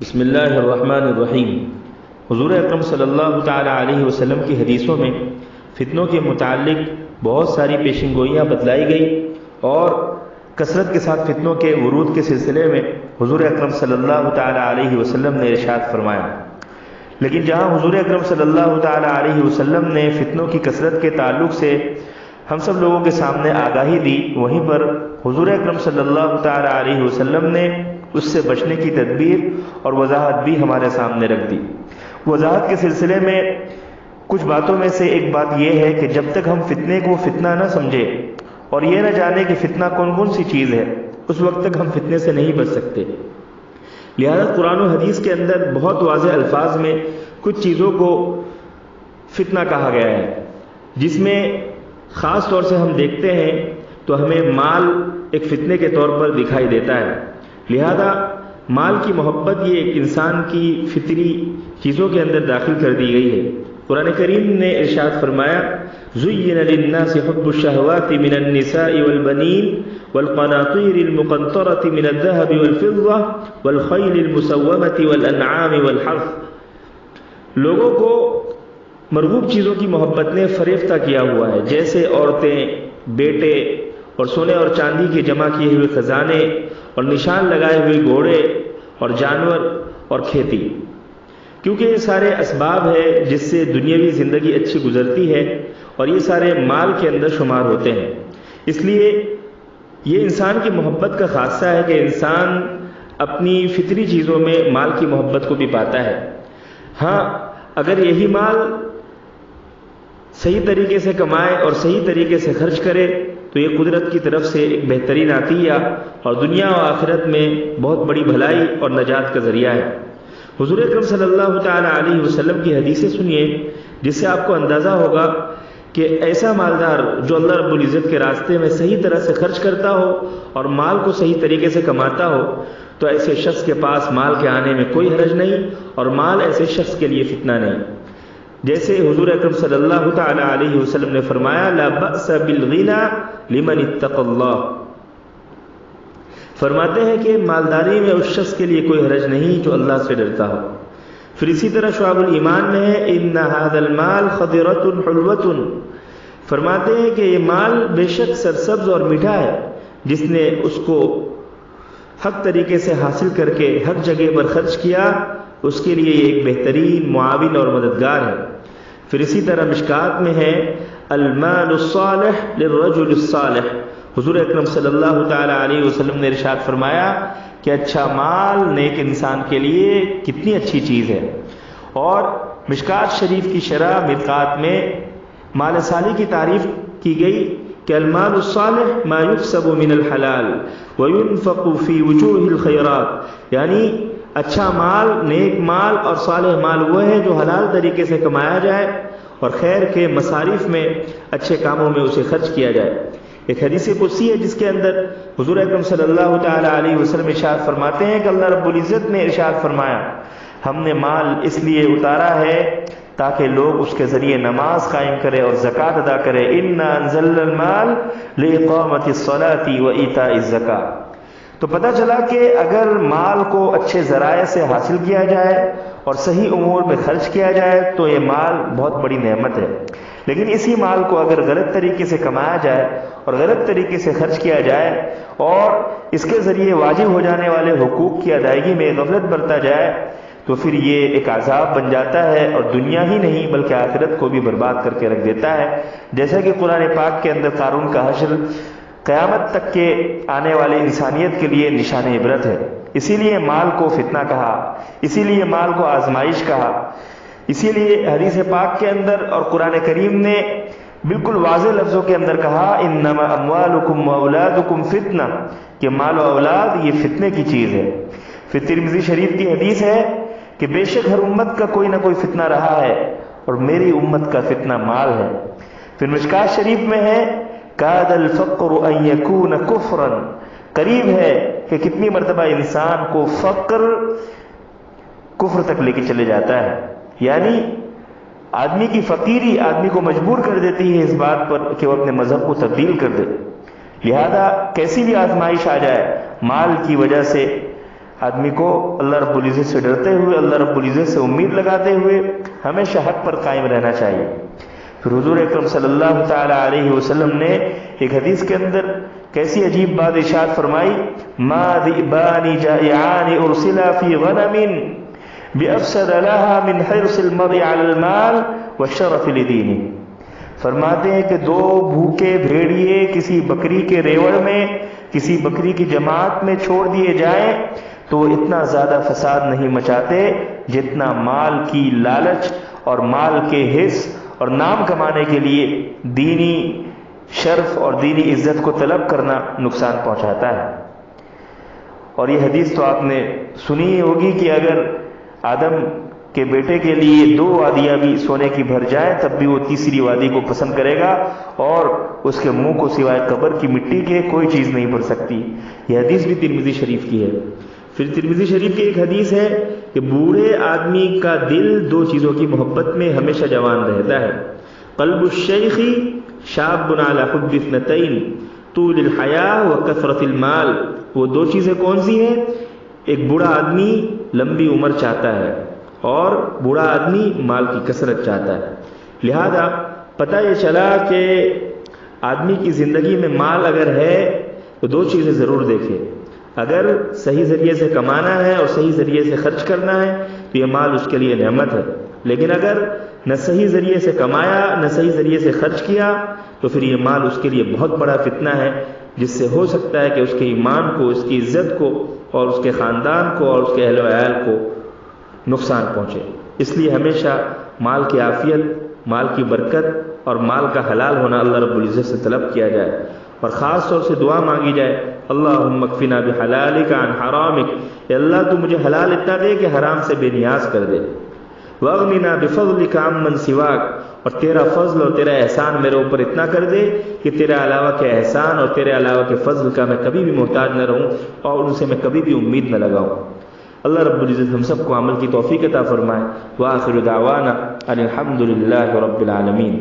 بسم اللہ الرحمن الرحیم۔ حضور اکرم صلی اللہ تعالی علیہ وسلم کی حدیثوں میں فتنوں کے متعلق بہت ساری پیشن گوئیاں بتلائی گئی اور کثرت کے ساتھ فتنوں کے ورود کے سلسلے میں حضور اکرم صلی اللہ تعالی علیہ وسلم نے ارشاد فرمایا۔ لیکن جہاں حضور اکرم صلی اللہ تعالی علیہ وسلم نے فتنوں کی کثرت کے تعلق سے ہم سب لوگوں کے سامنے آگاہی دی، وہیں پر حضور اکرم صلی اللہ تعالی علیہ وسلم نے اس سے بچنے کی تدبیر اور وضاحت بھی ہمارے سامنے رکھ دی۔ وضاحت کے سلسلے میں کچھ باتوں میں سے ایک بات یہ ہے کہ جب تک ہم فتنے کو فتنہ نہ سمجھے اور یہ نہ جانے کہ فتنہ کون کون سی چیز ہے، اس وقت تک ہم فتنے سے نہیں بچ سکتے۔ لہذا قرآن و حدیث کے اندر بہت واضح الفاظ میں کچھ چیزوں کو فتنہ کہا گیا ہے، جس میں خاص طور سے ہم دیکھتے ہیں تو ہمیں مال ایک فتنے کے طور پر دکھائی دیتا ہے۔ لہذا مال کی محبت یہ ایک انسان کی فطری چیزوں کے اندر داخل کر دی گئی ہے۔ قرآن کریم نے ارشاد فرمایا، زُيِّنَ لِلنَّاسِ حُبُّ الشَّهَوَاتِ مِنَ النِّسَاءِ وَالْبَنِينَ وَالْقَنَاطِيرِ الْمُقَنطَرَةِ مِنَ الذَّهَبِ وَالْفِضَّةِ وَالْخَيْلِ الْمُسَوَّمَةِ وَالْأَنْعَامِ وَالْحَرْثِ، لوگوں کو مرغوب چیزوں کی محبت نے فریفتہ کیا ہوا ہے، جیسے عورتیں، بیٹے اور سونے اور چاندی کے جمع کیے ہوئے خزانے اور نشان لگائے ہوئے گھوڑے اور جانور اور کھیتی، کیونکہ یہ سارے اسباب ہے جس سے دنیاوی زندگی اچھی گزرتی ہے اور یہ سارے مال کے اندر شمار ہوتے ہیں۔ اس لیے یہ انسان کی محبت کا خاصہ ہے کہ انسان اپنی فطری چیزوں میں مال کی محبت کو بھی پاتا ہے۔ ہاں، اگر یہی مال صحیح طریقے سے کمائے اور صحیح طریقے سے خرچ کرے تو یہ قدرت کی طرف سے ایک بہترین عطیہ اور دنیا و آخرت میں بہت بڑی بھلائی اور نجات کا ذریعہ ہے۔ حضور اکرم صلی اللہ تعالی علیہ وسلم کی حدیثیں سنیے، جس سے آپ کو اندازہ ہوگا کہ ایسا مالدار جو اللہ رب العزت کے راستے میں صحیح طرح سے خرچ کرتا ہو اور مال کو صحیح طریقے سے کماتا ہو، تو ایسے شخص کے پاس مال کے آنے میں کوئی حرج نہیں اور مال ایسے شخص کے لیے فتنہ نہیں۔ جیسے حضور اکرم صلی اللہ تعالی علیہ وسلم نے فرمایا، لا بأس بالغنى لمن اتقى اللہ، فرماتے ہیں کہ مالداری میں اس شخص کے لیے کوئی حرج نہیں جو اللہ سے ڈرتا ہو۔ پھر اسی طرح شعب الایمان میں ہے، ان هذا المال خضرة حلوة، فرماتے ہیں کہ یہ مال بے شک سرسبز اور میٹھا ہے، جس نے اس کو حق طریقے سے حاصل کر کے حق جگہ پر خرچ کیا، اس کے لیے یہ ایک بہترین معاون اور مددگار ہے۔ پھر اسی طرح مشکات میں ہے، المال الصالح للرجل الصالح، حضور اکرم صلی اللہ تعالی علیہ وسلم نے ارشاد فرمایا کہ اچھا مال نیک انسان کے لیے کتنی اچھی چیز ہے۔ اور مشکات شریف کی شرح مرقات میں مال صالح کی تعریف کی گئی کہ المال الصالح ما يكسب من الحلال وينفق في وجوه الخيرات، یعنی اچھا مال، نیک مال اور صالح مال وہ ہے جو حلال طریقے سے کمایا جائے اور خیر کے مصارف میں اچھے کاموں میں اسے خرچ کیا جائے۔ ایک حدیث قدسی ہے جس کے اندر حضور اکرم صلی اللہ تعالی علیہ وسلم ارشاد فرماتے ہیں کہ اللہ رب العزت نے ارشاد فرمایا، ہم نے مال اس لیے اتارا ہے تاکہ لوگ اس کے ذریعے نماز قائم کرے اور زکوٰۃ ادا کرے، انا انزلنا المال لاقامۃ الصلاۃ وایتاء الزکاۃ۔ تو پتہ چلا کہ اگر مال کو اچھے ذرائع سے حاصل کیا جائے اور صحیح امور میں خرچ کیا جائے تو یہ مال بہت بڑی نعمت ہے، لیکن اسی مال کو اگر غلط طریقے سے کمایا جائے اور غلط طریقے سے خرچ کیا جائے اور اس کے ذریعے واجب ہو جانے والے حقوق کی ادائیگی میں غفلت برتا جائے تو پھر یہ ایک عذاب بن جاتا ہے اور دنیا ہی نہیں بلکہ آخرت کو بھی برباد کر کے رکھ دیتا ہے، جیسا کہ قرآن پاک کے اندر قارون کا حشر قیامت تک کے آنے والے انسانیت کے لیے نشان عبرت ہے۔ اسی لیے مال کو فتنہ کہا، اسی لیے مال کو آزمائش کہا، اسی لیے حدیث پاک کے اندر اور قرآن کریم نے بالکل واضح لفظوں کے اندر کہا، انما اموالکم واولادکم فتنہ، کہ مال و اولاد یہ فتنے کی چیز ہے۔ پھر ترمذی شریف کی حدیث ہے کہ بے شک ہر امت کا کوئی نہ کوئی فتنہ رہا ہے اور میری امت کا فتنہ مال ہے۔ پھر مشکات شریف میں ہے، کاد الفقر ان یکون کفرا، قریب ہے کہ کتنی مرتبہ انسان کو فقر کفر تک لے کے چلے جاتا ہے، یعنی آدمی کی فقیری آدمی کو مجبور کر دیتی ہے اس بات پر کہ وہ اپنے مذہب کو تبدیل کر دے۔ لہذا کیسی بھی آزمائش آ جائے، مال کی وجہ سے آدمی کو اللہ رب العزت سے ڈرتے ہوئے، اللہ رب العزت سے امید لگاتے ہوئے ہمیشہ حق پر قائم رہنا چاہیے۔ پھر حضور اکرم صلی اللہ تعالی علیہ وسلم نے ایک حدیث کے اندر کیسی عجیب بات ارشاد فرمائی، ما ذئبان جائعان ارسلا فی غنم بافسد لها من حرص المرء علی المال والشرف لدینہ۔ فرماتے ہیں کہ دو بھوکے بھیڑیے کسی بکری کے ریوڑ میں، کسی بکری کی جماعت میں چھوڑ دیے جائیں تو وہ اتنا زیادہ فساد نہیں مچاتے جتنا مال کی لالچ اور مال کے حص اور نام کمانے کے لیے دینی شرف اور دینی عزت کو طلب کرنا نقصان پہنچاتا ہے۔ اور یہ حدیث تو آپ نے سنی ہوگی کہ اگر آدم کے بیٹے کے لیے 2 وادیاں بھی سونے کی بھر جائیں تب بھی وہ تیسری وادی کو پسند کرے گا، اور اس کے منہ کو سوائے قبر کی مٹی کے کوئی چیز نہیں بھر سکتی۔ یہ حدیث بھی ترمذی شریف کی ہے۔ پھر ترمذی شریف کی ایک حدیث ہے کہ بوڑھے آدمی کا دل 2 چیزوں کی محبت میں ہمیشہ جوان رہتا ہے، قلب الشیخ شاب علی حب اثنتین طول الحیاء و کثرت المال۔ وہ 2 چیزیں کون سی ہیں؟ ایک بوڑھا آدمی لمبی عمر چاہتا ہے اور بوڑھا آدمی مال کی کثرت چاہتا ہے۔ لہذا پتہ یہ چلا کہ آدمی کی زندگی میں مال اگر ہے تو 2 چیزیں ضرور دیکھے۔ اگر صحیح ذریعے سے کمانا ہے اور صحیح ذریعے سے خرچ کرنا ہے تو یہ مال اس کے لیے نعمت ہے، لیکن اگر نہ صحیح ذریعے سے کمایا نہ صحیح ذریعے سے خرچ کیا تو پھر یہ مال اس کے لیے بہت بڑا فتنہ ہے، جس سے ہو سکتا ہے کہ اس کے ایمان کو، اس کی عزت کو اور اس کے خاندان کو اور اس کے اہل و عیال کو نقصان پہنچے۔ اس لیے ہمیشہ مال کی عافیت، مال کی برکت اور مال کا حلال ہونا اللہ رب العزت سے طلب کیا جائے، اور خاص طور سے دعا مانگی جائے، اللہم اکفنا بحلالک عن حرامک، اے اللہ تو مجھے حلال اتنا دے کہ حرام سے بے نیاز کر دے، واغننا بفضلک عمن سواک، اور تیرا فضل اور تیرا احسان میرے اوپر اتنا کر دے کہ تیرے علاوہ کے احسان اور تیرے علاوہ کے فضل کا میں کبھی بھی محتاج نہ رہوں اور ان سے میں کبھی بھی امید نہ لگاؤں۔ اللہ رب العزت ہم سب کو عمل کی توفیق عطا فرمائے۔ وآخر دعوانا ان الحمد للہ رب العالمین۔